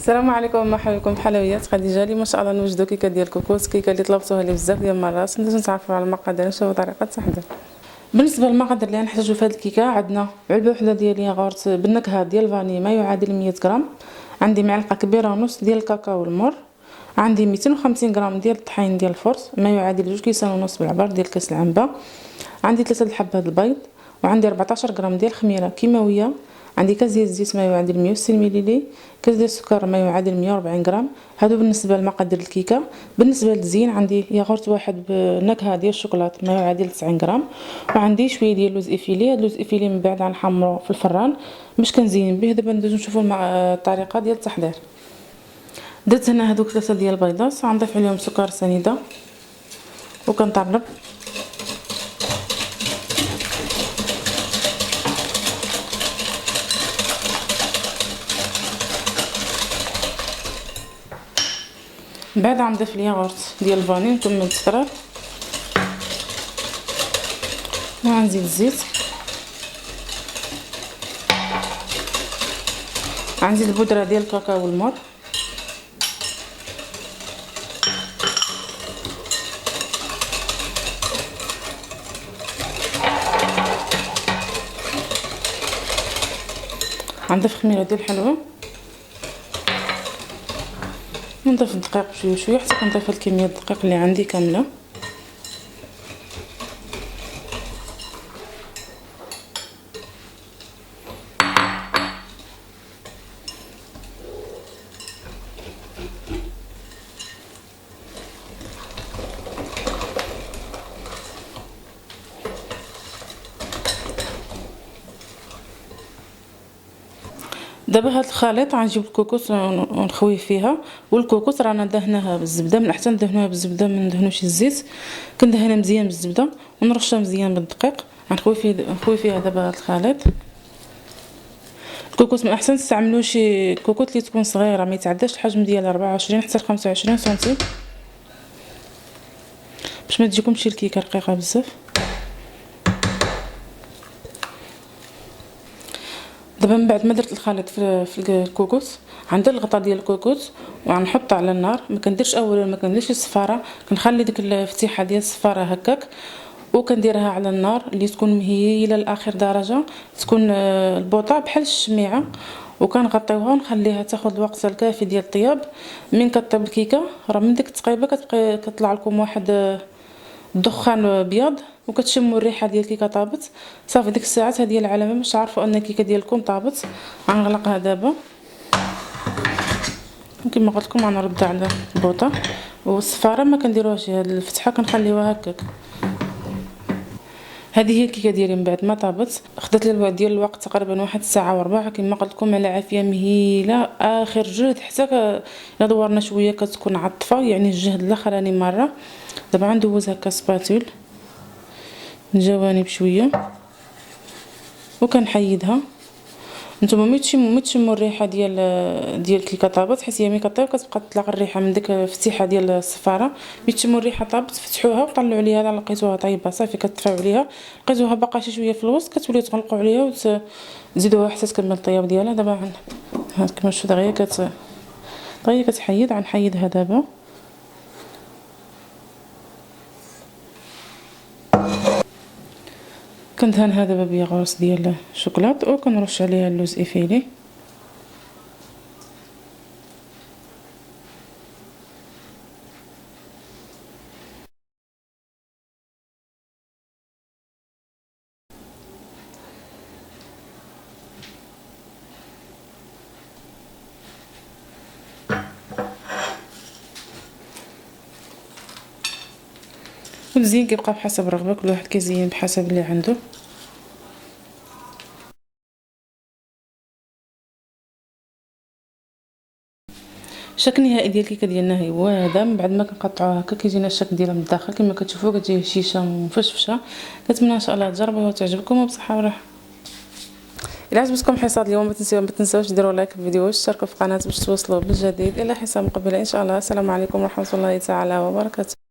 السلام عليكم، مرحبا بكم بحلويات خديجه. اليوم ان شاء الله نوجدوا كيكه ديال الكوكوس، كيكه اللي طلبتوها لي بزاف ديال المرات. ندوزو نتعرفوا على المقادير نشوفوا طريقه التحضير. بالنسبه للمقادير اللي غنحتاجو في هذه الكيكه، عندنا علبه وحده ديال الياغورت بالنكهه ديال الفاني ما يعادل 100 غرام، عندي معلقه كبيره ونص ديال الكاكاو المر، عندي 250 غرام ديال الطحين ديال الفرص ما يعادل 2 كيسان ونص بالعبار ديال كاس العنبه، عندي 3 حبات البيض، وعندي 14 غرام ديال الخميره كيماويه، عندي كاس ديال الزيت ما يعادل 160 مليلي، كاس ديال السكر ما يعادل 140 غرام. هادو بالنسبه لمقادير الكيكه. بالنسبه للتزيين عندي ياغورت واحد بنكهه ديال الشوكولات ما يعادل 90 غرام، وعندي شويه ديال اللوز افيلي. هاد اللوز افيلي من بعد غنحمرو في الفران باش كنزين به. دابا ندوزو نشوفوا الطريقه ديال التحضير. درت هنا هادوك 3 ديال البيضات، غنضيف عليهم سكر سنيده وكنطرب. من بعد غنضيف الياغورت ديال الفاني نكمل التكرار، وغنزيد الزيت، غنزيد البودره ديال الكاكاو والمر، غنضيف خميره ديال الحلوه، ونضيف الدقيق بشويه شويه حتى كنضيف هاد كميه الدقيق اللي عندي كامله. دابا هاد الخليط غنجيب الكوكوس ونخويه فيها، والكوكوس رانا دهناها بالزبده، من الاحسن ندهنوها بالزبده ما ندهنوش الزيت. كندهنها مزيان بالزبده ونرشها مزيان بالدقيق. غنخوي فيها دابا هاد الخليط. الكوكوس من الاحسن تستعملوا شي كوكوط اللي تكون صغيره ما يتعداش الحجم ديال 24 حتى ل 25 سنتيم باش ما تجيكمش الكيكه رقيقه بزاف. دابا من بعد ما درت الخليط في الكوكوس، عندي الغطاء ديال الكوكوس وغنحطه على النار. ما كنديرش اولا ما كنديرش الصفاره، كنخلي ديك الفتيحه ديال الصفاره هكاك وكنديرها على النار اللي تكون مهيله لاخر درجه، تكون البوطه بحال الشميعه، وكنغطيوها ونخليها تاخذ الوقت الكافي ديال الطياب. من كطيب الكيكه راه من ديك التقيبه كتبقى كطلع لكم واحد الدخان ابيض وكتشموا الريحه ديال الكيكه طابت. صافي ديك الساعات هذه هي العلامه باش تعرفوا ان الكيكه ديالكم طابت. غنغلقها دابا كما قلت لكم، غنردها على البوطه، والصفاره ما كنديروهاش، هاد الفتحه كنخليوها هكاك. هذه هي الكيكه ديالي من بعد ما طابت. خدات لي ديال الوقت تقريبا واحد الساعه وربع كما قلت لكم، على عافيه مهيله اخر جهد حتى الا دورنا شويه كتكون عطفه، يعني الجهد الاخراني مره. دابا غندوز هكا سباتول من الجوانب شويه وكنحيدها. نتوما ملي تشموا الريحه ديال الكيكه طابت، حيت هي ملي كطيب كتبقى تطلع الريحه من ديك الفتيحه ديال الصفاره. ملي تشموا الريحه طابت فتحوها وطلعوا عليها. الا لقيتوها طايبه صافي كتطفيو عليها، لقيتوها باقا شي شويه في الوسط كتوليو تغلقوا عليها وتزيدوها حتى تكمل الطياب ديالها. دابا ها كما شفتوا دغيا كتحيد. غنحيدها دابا. كندهنها دابا بياغورس ديال الشوكولات وكنرش عليها اللوز افيلي. والزين كيبقى بحسب الرغبه، كل واحد كيزين بحسب اللي عنده. الشكل النهائي ديال الكيكه ديالنا هو هذا. من بعد ما كنقطعوها هكا كيجينا الشكل ديالها من الداخل كما كتشوفوا، كتجي هشيشه مفشفشه. كنتمنى ان شاء الله تجربوها وتعجبكم وبصحه وراحه. الى عجبتكم حصاد اليوم ما تنساوش ديروا لايك في الفيديو واشتركوا في القناه باش توصلوا بالجديد. الى حصه مقبله ان شاء الله. السلام عليكم ورحمه الله تعالى وبركاته.